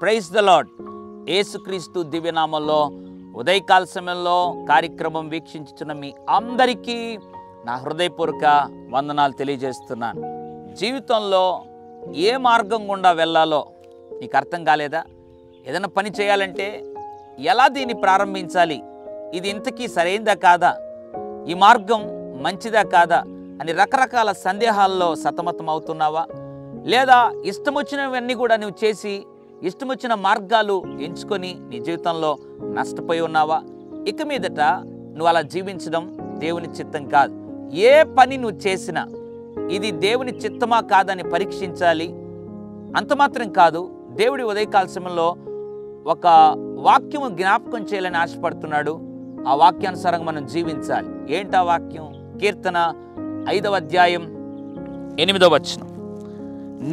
Praise the lord. యేసుక్రీస్తు దివ్యనామంలో ఉదయకాల సమయంలో కార్యక్రమం వీక్షించుతున్న మీ అందరికీ నా హృదయపూర్వక వందనాలు తెలియజేస్తున్నాను. జీవితంలో ఏ మార్గం గుండా వెళ్ళాలో నీకు అర్థం కాలేదా? ఏదైనా పని చేయాలంటే ఎలా దీన్ని ప్రారంభించాలి, ఇది ఇంతకీ సరైనదా కాదా, ఈ మార్గం మంచిదా కాదా అని రకరకాల సందేహాల్లో సతమతం అవుతున్నావా? లేదా ఇష్టం వచ్చినవన్నీ కూడా నువ్వు చేసి ఇష్టం వచ్చిన మార్గాలు ఎంచుకొని నీ జీవితంలో నష్టపోయి ఉన్నావా? ఇక మీదట నువ్వు అలా జీవించడం దేవుని చిత్తం కాదు. ఏ పని నువ్వు చేసినా ఇది దేవుని చిత్తమా కాదని పరీక్షించాలి. అంత మాత్రం కాదు, దేవుడి ఉదయకాల సమయంలో ఒక వాక్యము జ్ఞాపకం చేయాలని ఆశపడుతున్నాడు. ఆ వాక్యానుసారంగా మనం జీవించాలి. ఏంటా వాక్యం? కీర్తన 5వ అధ్యాయం 8వ వచనం.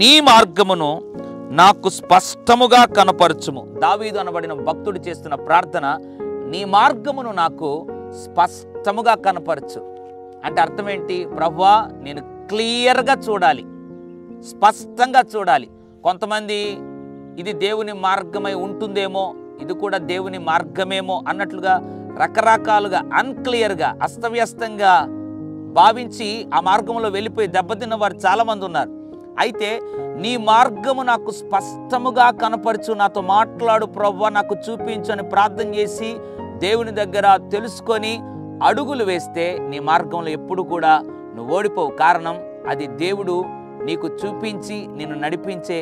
నీ మార్గమును నాకు స్పష్టముగా కనపరచుము. దావీదు అనబడిన భక్తుడు చేస్తున్న ప్రార్థన, నీ మార్గమును నాకు స్పష్టముగా కనపరచు. అంటే అర్థం ఏంటి? ప్రభువా, నేను క్లియర్గా చూడాలి, స్పష్టంగా చూడాలి. కొంతమంది ఇది దేవుని మార్గమై ఉంటుందేమో, ఇది కూడా దేవుని మార్గమేమో అన్నట్లుగా రకరకాలుగా అన్క్లియర్గా అస్తవ్యస్తంగా భావించి ఆ మార్గంలో వెళ్ళిపోయి దెబ్బతిన్న వారు చాలామంది ఉన్నారు. అయితే నీ మార్గము నాకు స్పష్టముగా కనపరచు, నాతో మాట్లాడు ప్రభువా, నాకు చూపించు అని ప్రార్థన చేసి దేవుని దగ్గర తెలుసుకొని అడుగులు వేస్తే నీ మార్గంలో ఎప్పుడు కూడా నువ్వు ఓడిపోవు. కారణం, అది దేవుడు నీకు చూపించి నిన్ను నడిపించే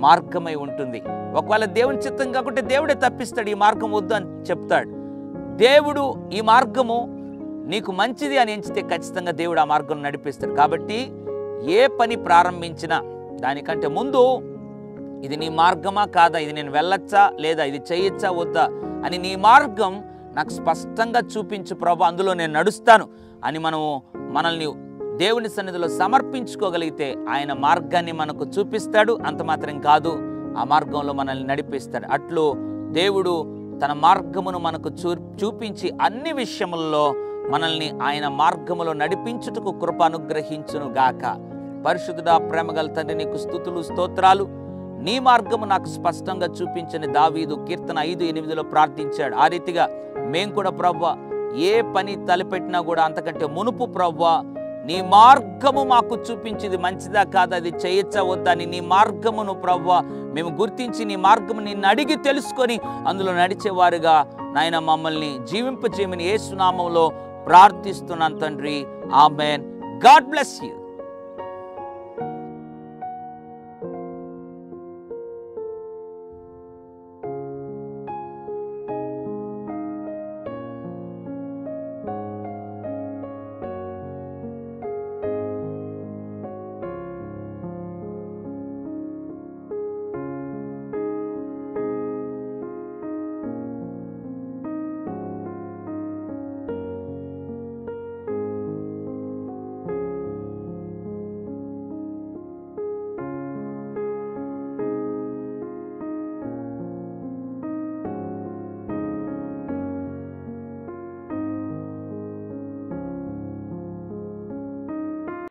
మార్గమై ఉంటుంది. ఒకవేళ దేవుని చిత్తం కాకుంటే దేవుడే తప్పిస్తాడు, ఈ మార్గం వద్దు అని చెప్తాడు. దేవుడు ఈ మార్గము నీకు మంచిది అని ఎంచితే ఖచ్చితంగా దేవుడు ఆ మార్గం నడిపిస్తాడు. కాబట్టి ఏ పని ప్రారంభించినా దానికంటే ముందు ఇది నీ మార్గమా కాదా, ఇది నేను వెళ్ళొచ్చా లేదా, ఇది చేయొచ్చా వద్దా అని నీ మార్గం నాకు స్పష్టంగా చూపించు ప్రభు, అందులో నేను నడుస్తాను అని మనల్ని దేవుని సన్నిధిలో సమర్పించుకోగలిగితే ఆయన మార్గాన్ని మనకు చూపిస్తాడు. అంత మాత్రం కాదు, ఆ మార్గంలో మనల్ని నడిపిస్తాడు. అట్లు దేవుడు తన మార్గమును మనకు చూపించి అన్ని విషయములలో మనల్ని ఆయన మార్గములో నడిపించుటకు కృప అనుగ్రహించును గాక. పరిశుద్ధుడా, ప్రేమగల తండ్రి, నీకు స్తుతులు స్తోత్రాలు. నీ మార్గము నాకు స్పష్టంగా చూపించని దావీదు కీర్తన 5:8లో ప్రార్థించాడు. ఆ రీతిగా మేము కూడా ప్రభువా, ఏ పని తలపెట్టినా కూడా అంతకంటే మునుపు ప్రభువా, నీ మార్గము మాకు చూపించింది మంచిదా కాదా, అది చేయొచ్చా వద్దా అని నీ మార్గమును ప్రభువా మేము గుర్తించి నీ మార్గము నిన్ను అడిగి తెలుసుకొని అందులో నడిచేవారుగా నాయన మమ్మల్ని జీవింపజేయమని యేసు నామములో ప్రార్థిస్తున్నాను తండ్రి. ఆమేన్. God bless you.